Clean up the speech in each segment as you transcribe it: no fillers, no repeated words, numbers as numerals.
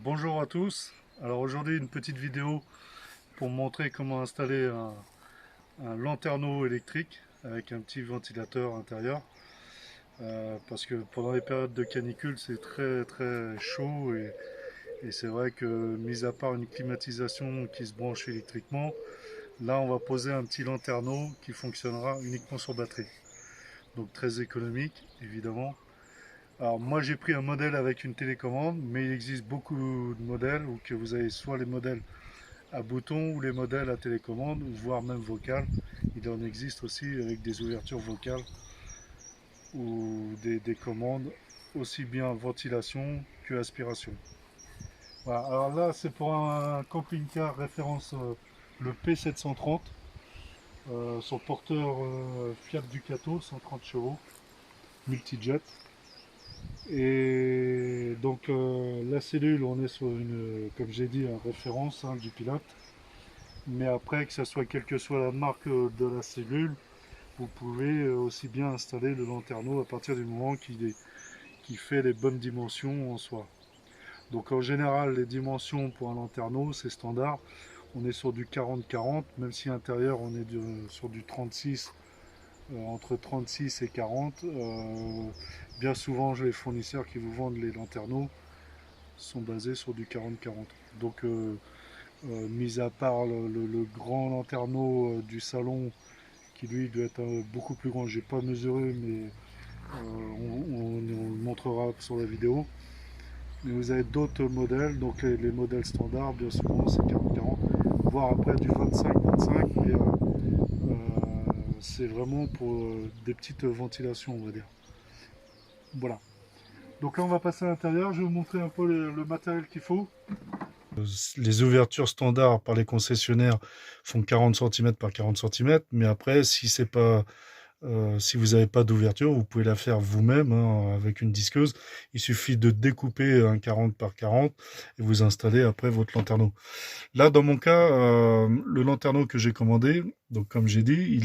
Bonjour à tous. Alors aujourd'hui une petite vidéo pour montrer comment installer un lanterneau électrique avec un petit ventilateur intérieur. Parce que pendant les périodes de canicule c'est très très chaud et c'est vrai que mis à part une climatisation qui se branche électriquement, là on va poser un petit lanterneau qui fonctionnera uniquement sur batterie. Donc très économique évidemment. Alors moi j'ai pris un modèle avec une télécommande, mais il existe beaucoup de modèles où que vous avez soit les modèles à bouton ou les modèles à télécommande, voire même vocal. Il en existe aussi avec des ouvertures vocales ou des commandes aussi bien ventilation que aspiration. Voilà. Alors là c'est pour un camping-car référence le P730, son porteur Fiat Ducato 130 chevaux, multijet. Et donc la cellule, on est sur une, comme j'ai dit, une référence du pilote. Mais après, que ce soit quelle que soit la marque de la cellule, vous pouvez aussi bien installer le lanterneau à partir du moment qu'il fait les bonnes dimensions en soi. Donc en général, les dimensions pour un lanterneau, c'est standard. On est sur du 40-40, même si à l'intérieur on est sur du 36, entre 36 et 40. Bien souvent, les fournisseurs qui vous vendent les lanterneaux sont basés sur du 40-40. Donc, mis à part le grand lanterneau du salon, qui lui doit être beaucoup plus grand, j'ai pas mesuré, mais on le montrera sur la vidéo. Mais vous avez d'autres modèles, donc les modèles standards, bien souvent c'est 40-40, voire après du 25-25, mais c'est vraiment pour des petites ventilations, on va dire. Voilà. Donc là, on va passer à l'intérieur. Je vais vous montrer un peu le matériel qu'il faut. Les ouvertures standards par les concessionnaires font 40 cm par 40 cm, mais après, si vous n'avez pas d'ouverture, vous pouvez la faire vous-même avec une disqueuse. Il suffit de découper un 40 par 40 et vous installez après votre lanterneau. Là, dans mon cas, le lanterneau que j'ai commandé, donc comme j'ai dit,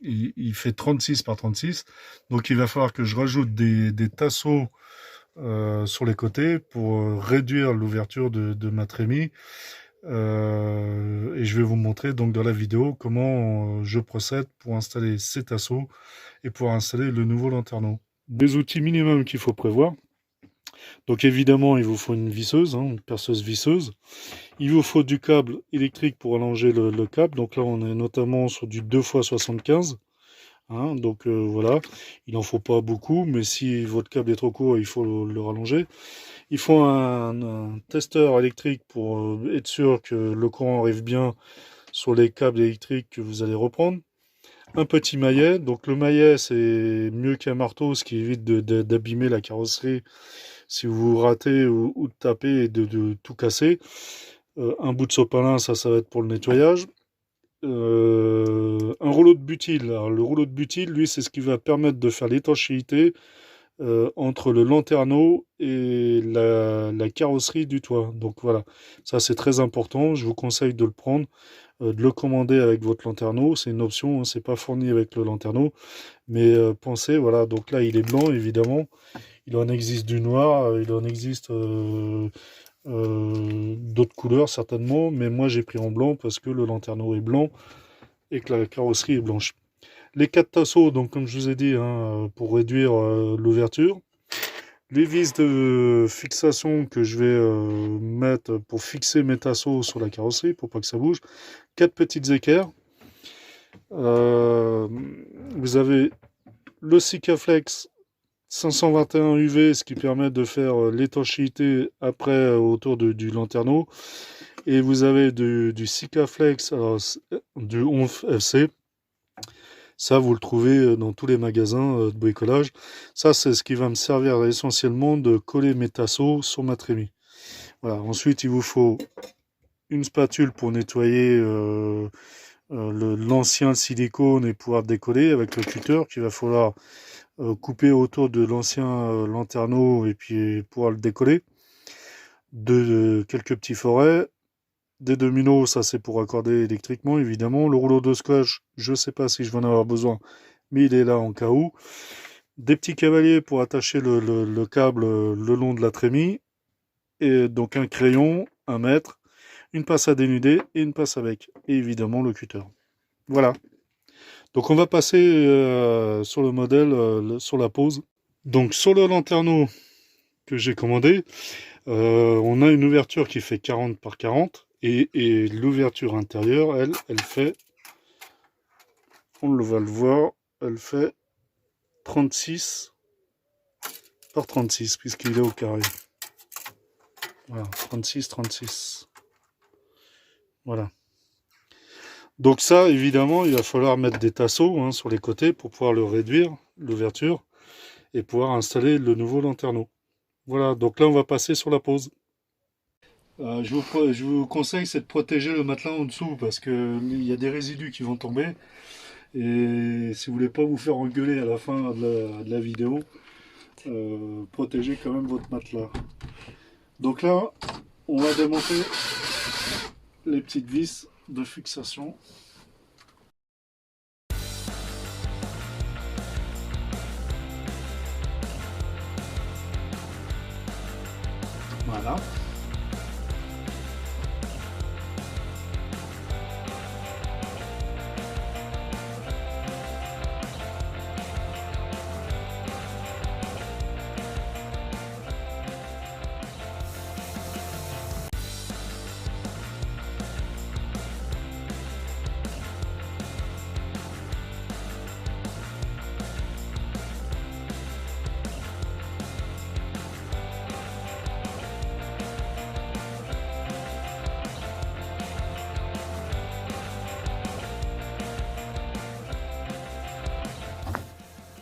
il fait 36 par 36. Donc il va falloir que je rajoute des tasseaux sur les côtés pour réduire l'ouverture de ma trémie. Et je vais vous montrer donc dans la vidéo comment je procède pour installer ces tasseaux et pour installer le nouveau lanterneau. Des outils minimum qu'il faut prévoir. Donc évidemment, il vous faut une visseuse, une perceuse visseuse. Il vous faut du câble électrique pour allonger le câble. Donc là, on est notamment sur du 2x75. Donc voilà, il n'en faut pas beaucoup, mais si votre câble est trop court, il faut le rallonger. Il faut un testeur électrique pour être sûr que le courant arrive bien sur les câbles électriques que vous allez reprendre. Un petit maillet, donc le maillet c'est mieux qu'un marteau, ce qui évite d'abîmer la carrosserie si vous ratez ou de taper et de tout casser. Un bout de sopalin, ça va être pour le nettoyage. Un rouleau de butyl. Alors, le rouleau de butyl, lui, c'est ce qui va permettre de faire l'étanchéité entre le lanterneau et la carrosserie du toit. Donc voilà, ça c'est très important. Je vous conseille de le prendre, de le commander avec votre lanterneau. C'est une option, c'est pas fourni avec le lanterneau. Mais pensez, voilà, donc là il est blanc évidemment. Il en existe du noir, il en existe d'autres couleurs certainement, mais moi j'ai pris en blanc parce que le lanterneau est blanc et que la carrosserie est blanche. Les quatre tasseaux, donc comme je vous ai dit, pour réduire l'ouverture. Les vis de fixation que je vais mettre pour fixer mes tasseaux sur la carrosserie pour pas que ça bouge. Quatre petites équerres. Euh, Vous avez le Sikaflex 521 UV, ce qui permet de faire l'étanchéité après autour du lanterneau. Et vous avez du Sikaflex, alors, du 11 FC. Ça, vous le trouvez dans tous les magasins de bricolage. Ça, c'est ce qui va me servir essentiellement de coller mes tasseaux sur ma trémie. Voilà. Ensuite, il vous faut une spatule pour nettoyer l'ancien silicone et pouvoir décoller avec le cutter qu'il va falloir couper autour de l'ancien lanterneau et puis pouvoir le décoller. Quelques petits forêts. Des dominos, ça c'est pour accorder électriquement évidemment. Le rouleau de scotch, je ne sais pas si je vais en avoir besoin, mais il est là en cas où. Des petits cavaliers pour attacher le câble le long de la trémie. et donc un crayon, un mètre, une pince à dénuder et une pince à bec. Et évidemment le cutter. Voilà. Donc on va passer sur le modèle, sur la pose. Donc sur le lanterneau que j'ai commandé, on a une ouverture qui fait 40 par 40 et l'ouverture intérieure, elle fait, on va le voir, elle fait 36 par 36 puisqu'il est au carré. Voilà, 36, 36. Voilà. Donc ça, évidemment, il va falloir mettre des tasseaux sur les côtés pour pouvoir le réduire, l'ouverture, et pouvoir installer le nouveau lanterneau. Voilà, donc là, on va passer sur la pose. Je vous conseille, c'est de protéger le matelas en dessous, parce qu'il y a des résidus qui vont tomber. Et si vous voulez pas vous faire engueuler à la fin de la vidéo, protégez quand même votre matelas. Donc là, on va démonter les petites vis de fixation. Voilà.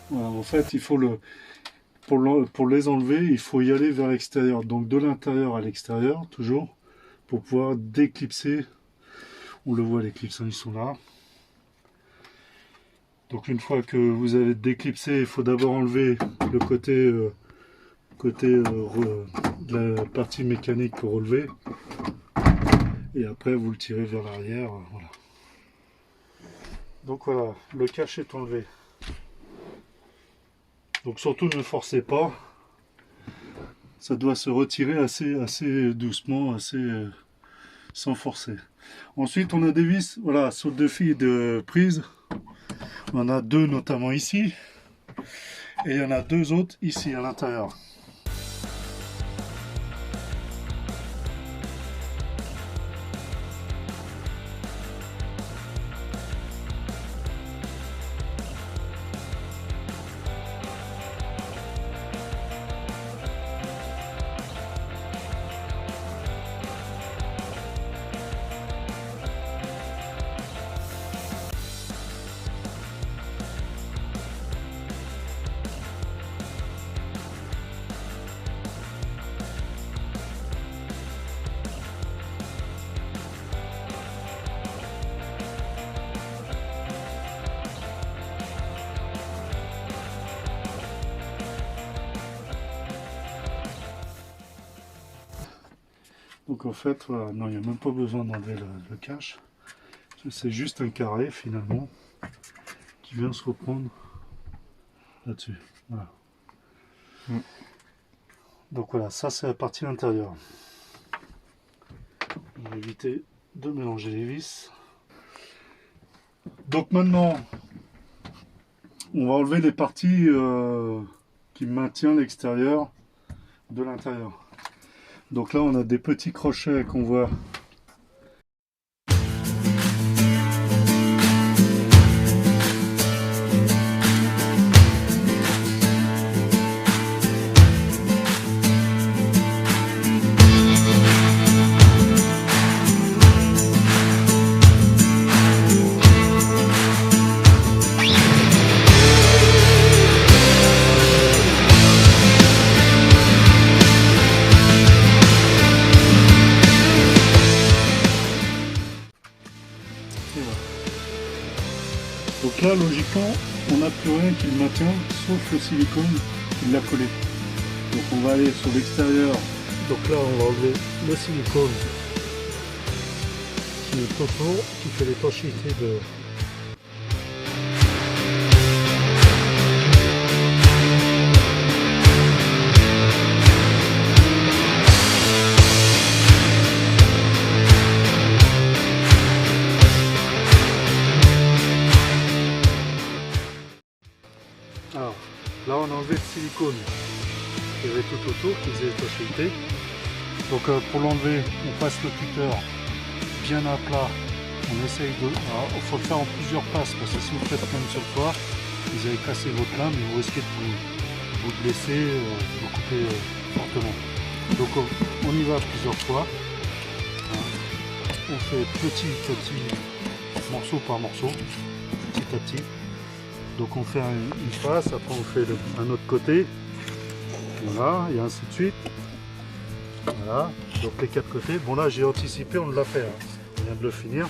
Voilà, en fait, il faut pour les enlever, il faut y aller vers l'extérieur. Donc de l'intérieur à l'extérieur, toujours, pour pouvoir déclipser. On le voit, les clips, ils sont là. Donc une fois que vous avez déclipsé, il faut d'abord enlever le côté, de la partie mécanique pour relever. Et après, vous le tirez vers l'arrière. Voilà. Donc voilà, le cache est enlevé. Donc surtout ne forcez pas, ça doit se retirer assez doucement, sans forcer. Ensuite on a des vis, voilà, saute de fil de prise, on en a deux notamment ici, et il y en a deux autres ici à l'intérieur. Donc en fait, voilà, non, il n'y a même pas besoin d'enlever le cache. C'est juste un carré finalement qui vient se reprendre là-dessus. Voilà. Donc voilà, ça c'est la partie intérieure. On va éviter de mélanger les vis. Donc maintenant, on va enlever les parties qui maintiennent l'extérieur de l'intérieur. Donc là on a des petits crochets qu'on voit. Donc là, logiquement, on n'a plus rien qui le maintient, sauf le silicone qui l'a collé. Donc on va aller sur l'extérieur. Donc là, on va enlever le silicone qui est autour, qui fait l'étanchéité de... Alors là on a enlevé le silicone qui avait tout autour, qui faisait étanchéité. Donc pour l'enlever, on passe le cutter bien à plat. On essaye de... Alors, il faut le faire en plusieurs passes parce que si vous le faites même sur le toit, vous allez casser votre lame et vous risquez de vous blesser, de vous couper fortement. Donc on y va plusieurs fois. On fait petit morceau par morceau, petit à petit. Donc on fait une face, après on fait un autre côté. Voilà, et ainsi de suite. Voilà, donc les 4 côtés. Bon là j'ai anticipé, on l'a fait, hein. On vient de le finir.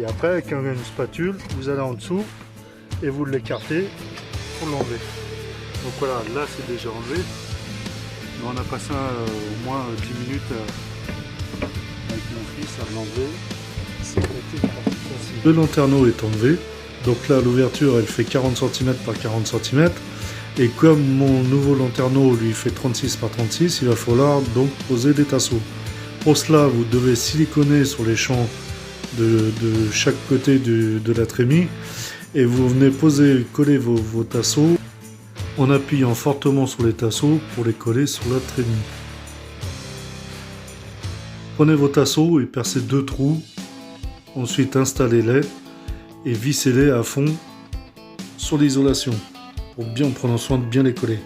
Et après avec une spatule, vous allez en dessous et vous l'écartez pour l'enlever. Donc voilà, là c'est déjà enlevé. Mais on a passé au moins 10 minutes avec mon fils à l'enlever. Le lanterneau est enlevé. Donc là l'ouverture elle fait 40 cm par 40 cm. Et comme mon nouveau lanterneau lui fait 36 par 36, il va falloir donc poser des tasseaux. Pour cela, vous devez siliconer sur les champs de chaque côté de la trémie. Et vous venez coller vos tasseaux en appuyant fortement sur les tasseaux pour les coller sur la trémie. Prenez vos tasseaux et percez 2 trous. Ensuite installez-les et vissez-les à fond sur l'isolation, pour bien prendre soin de bien les coller.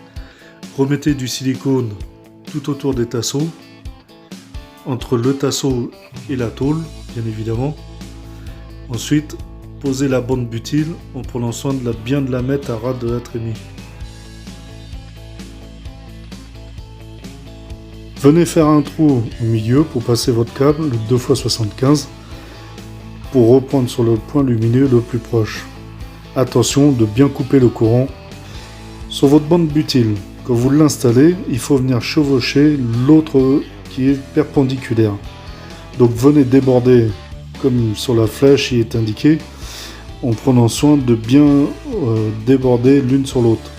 Remettez du silicone tout autour des tasseaux, entre le tasseau et la tôle, bien évidemment. Ensuite, posez la bande butyle en prenant soin de bien de la mettre à ras de la trémie. Venez faire un trou au milieu pour passer votre câble, le 2x75, pour reprendre sur le point lumineux le plus proche. Attention de bien couper le courant. Sur votre bande butyle, quand vous l'installez, il faut venir chevaucher l'autre qui est perpendiculaire. Donc venez déborder comme sur la flèche il est indiqué, en prenant soin de bien déborder l'une sur l'autre.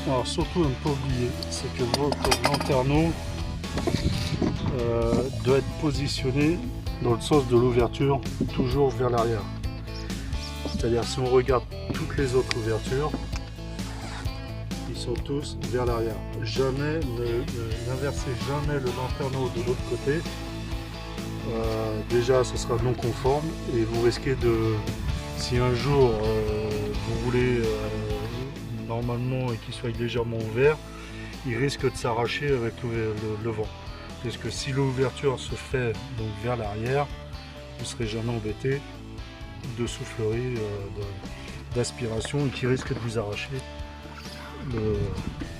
Alors surtout à ne pas oublier, c'est que votre lanterneau doit être positionné dans le sens de l'ouverture, toujours vers l'arrière. C'est-à-dire si on regarde toutes les autres ouvertures, ils sont tous vers l'arrière. Jamais, n'inversez jamais le lanterneau de l'autre côté. Déjà ce sera non conforme et vous risquez de, si un jour vous voulez normalement et qu'il soit légèrement ouvert, il risque de s'arracher avec le vent. Parce que si l'ouverture se fait donc vers l'arrière, vous ne serez jamais embêté de soufflerie, d'aspiration qui risque de vous arracher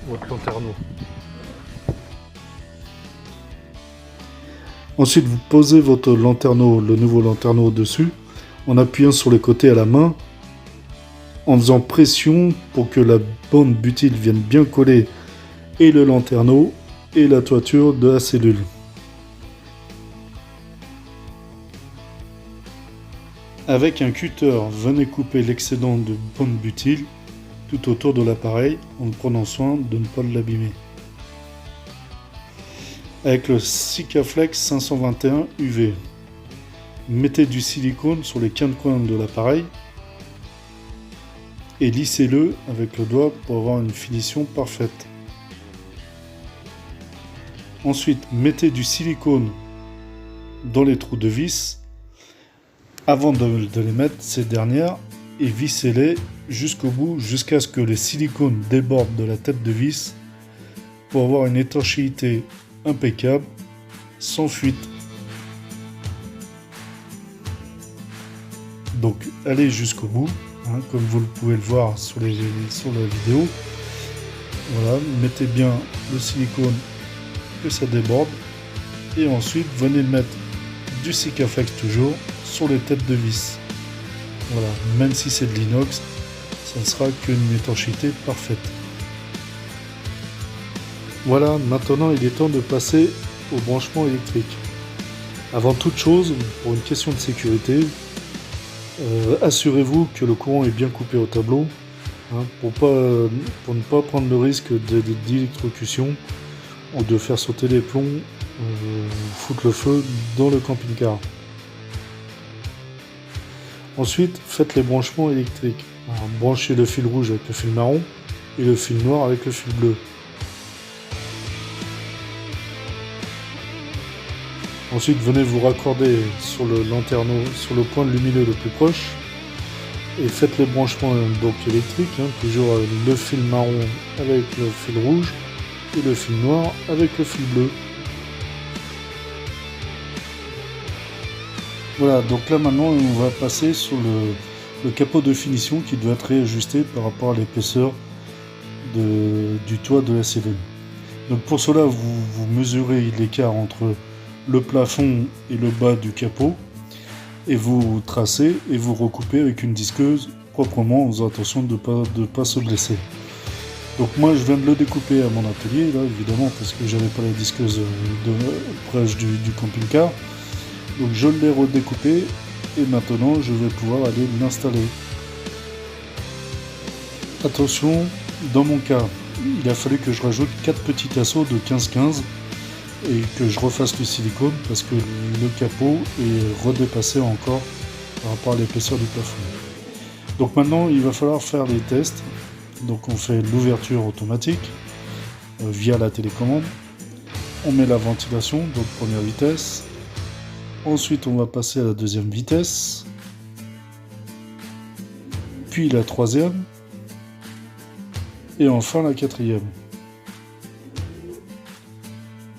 votre lanterneau. Ensuite, vous posez votre lanterneau, le nouveau lanterneau dessus, en appuyant sur les côtés à la main, en faisant pression pour que la bande butyle vienne bien coller et le lanterneau et la toiture de la cellule. Avec un cutter, venez couper l'excédent de bande butyle tout autour de l'appareil en prenant soin de ne pas l'abîmer. Avec le Sikaflex 521 UV, mettez du silicone sur les 15 coins de l'appareil et lissez-le avec le doigt pour avoir une finition parfaite. Ensuite, mettez du silicone dans les trous de vis avant de les mettre, ces dernières, et vissez-les jusqu'au bout, jusqu'à ce que les silicones débordent de la tête de vis pour avoir une étanchéité impeccable, sans fuite. Donc allez jusqu'au bout, hein, comme vous pouvez le voir sur la vidéo. Voilà, mettez bien le silicone, que ça déborde, et ensuite venez mettre du Sikaflex toujours sur les têtes de vis. Voilà, même si c'est de l'inox, ça ne sera qu'une étanchéité parfaite. Voilà, maintenant il est temps de passer au branchement électrique. Avant toute chose, pour une question de sécurité, assurez-vous que le courant est bien coupé au tableau, hein, pour ne pas prendre le risque d'électrocution ou de faire sauter les plombs, foutre le feu dans le camping-car. Ensuite, faites les branchements électriques. Alors, branchez le fil rouge avec le fil marron et le fil noir avec le fil bleu. Ensuite, venez vous raccorder sur le lanterneau, sur le point lumineux le plus proche et faites les branchements donc électriques, toujours le fil marron avec le fil rouge et le fil noir avec le fil bleu. Voilà, donc là maintenant on va passer sur le capot de finition qui doit être réajusté par rapport à l'épaisseur du toit de la cellule. Donc pour cela vous mesurez l'écart entre le plafond et le bas du capot et vous tracez et vous recoupez avec une disqueuse proprement en faisant attention de ne pas se blesser. Donc moi je viens de le découper à mon atelier là évidemment parce que j'avais pas la disqueuse proche du camping-car. Donc je l'ai redécoupé et maintenant je vais pouvoir aller l'installer. Attention, dans mon cas, il a fallu que je rajoute 4 petits tasseaux de 15-15 et que je refasse le silicone parce que le capot est redépassé encore par rapport à l'épaisseur du plafond. Donc maintenant il va falloir faire les tests. Donc on fait l'ouverture automatique via la télécommande. On met la ventilation, donc première vitesse. Ensuite, on va passer à la deuxième vitesse, puis la troisième, et enfin la quatrième.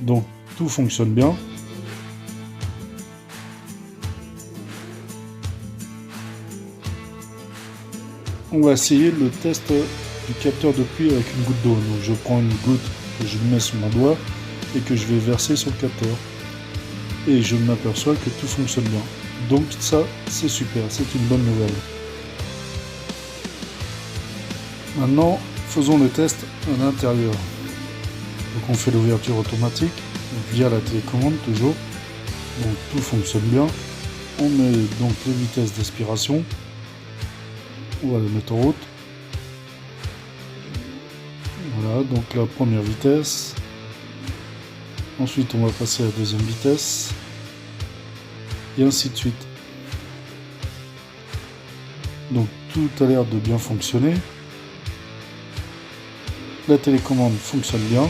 Donc, tout fonctionne bien. On va essayer le test du capteur de pluie avec une goutte d'eau. Donc, je prends une goutte que je mets sur mon doigt et que je vais verser sur le capteur. Et je m'aperçois que tout fonctionne bien. Donc ça, c'est super, c'est une bonne nouvelle. Maintenant, faisons le test à l'intérieur. Donc on fait l'ouverture automatique, via la télécommande toujours. Donc tout fonctionne bien. On met donc les vitesses d'aspiration. On va les mettre en route. Voilà, donc la première vitesse. Ensuite, on va passer à la deuxième vitesse. Et ainsi de suite. Donc, tout a l'air de bien fonctionner. La télécommande fonctionne bien.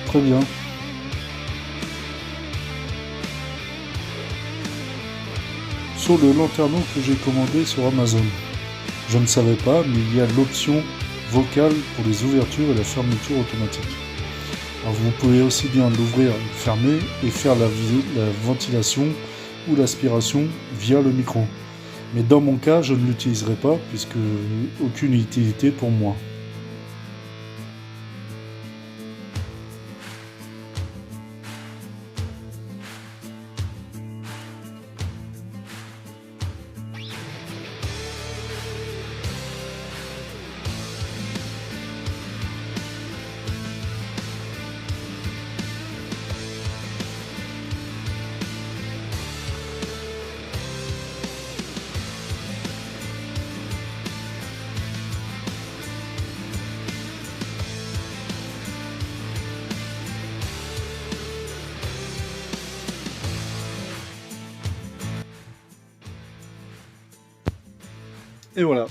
Très bien. Sur le lanterneau que j'ai commandé sur Amazon. Je ne savais pas, mais il y a l'option vocale pour les ouvertures et la fermeture automatique. Alors vous pouvez aussi bien l'ouvrir et fermer et faire la ventilation ou l'aspiration via le micro. Mais dans mon cas, je ne l'utiliserai pas puisque aucune utilité pour moi. Et voilà,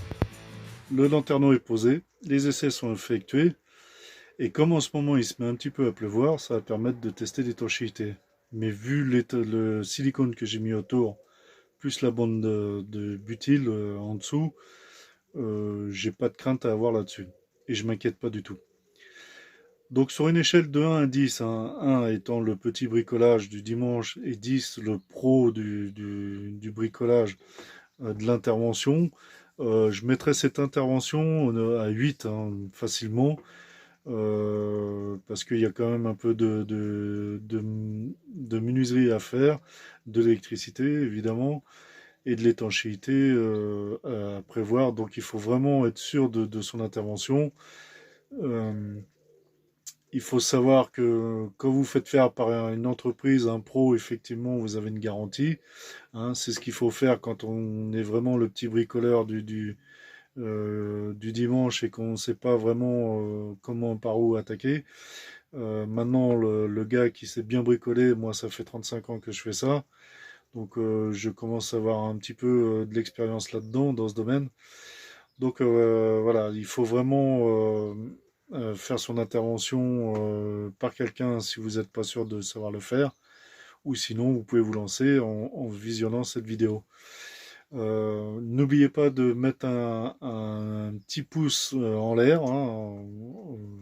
le lanterneau est posé, les essais sont effectués, et comme en ce moment il se met un petit peu à pleuvoir, ça va permettre de tester l'étanchéité. Mais vu le silicone que j'ai mis autour, plus la bande de butyl en dessous, j'ai pas de crainte à avoir là-dessus. Et je m'inquiète pas du tout. Donc sur une échelle de 1 à 10, 1 étant le petit bricolage du dimanche et 10 le pro du bricolage de l'intervention, je mettrais cette intervention à 8 facilement, parce qu'il y a quand même un peu de menuiserie à faire, de l'électricité évidemment, et de l'étanchéité à prévoir. Donc il faut vraiment être sûr de son intervention. Euh, il faut savoir que quand vous faites faire par une entreprise, un pro, effectivement, vous avez une garantie. C'est ce qu'il faut faire quand on est vraiment le petit bricoleur du dimanche et qu'on ne sait pas vraiment comment, par où attaquer. Maintenant, le gars qui s'est bien bricolé, moi ça fait 35 ans que je fais ça, donc je commence à avoir un petit peu de l'expérience là-dedans, dans ce domaine. Donc voilà, il faut vraiment faire son intervention par quelqu'un si vous n'êtes pas sûr de savoir le faire, ou sinon vous pouvez vous lancer en visionnant cette vidéo. N'oubliez pas de mettre un petit pouce en l'air hein,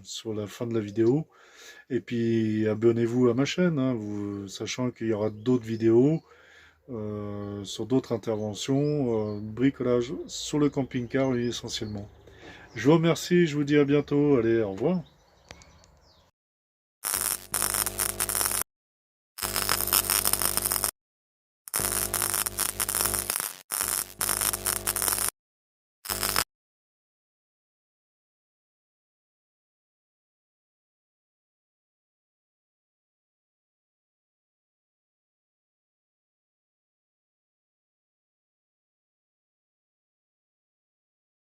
sur la fin de la vidéo. Et puis abonnez-vous à ma chaîne, hein, sachant qu'il y aura d'autres vidéos sur d'autres interventions, bricolage sur le camping-car essentiellement. Je vous remercie, je vous dis à bientôt. Allez, au revoir.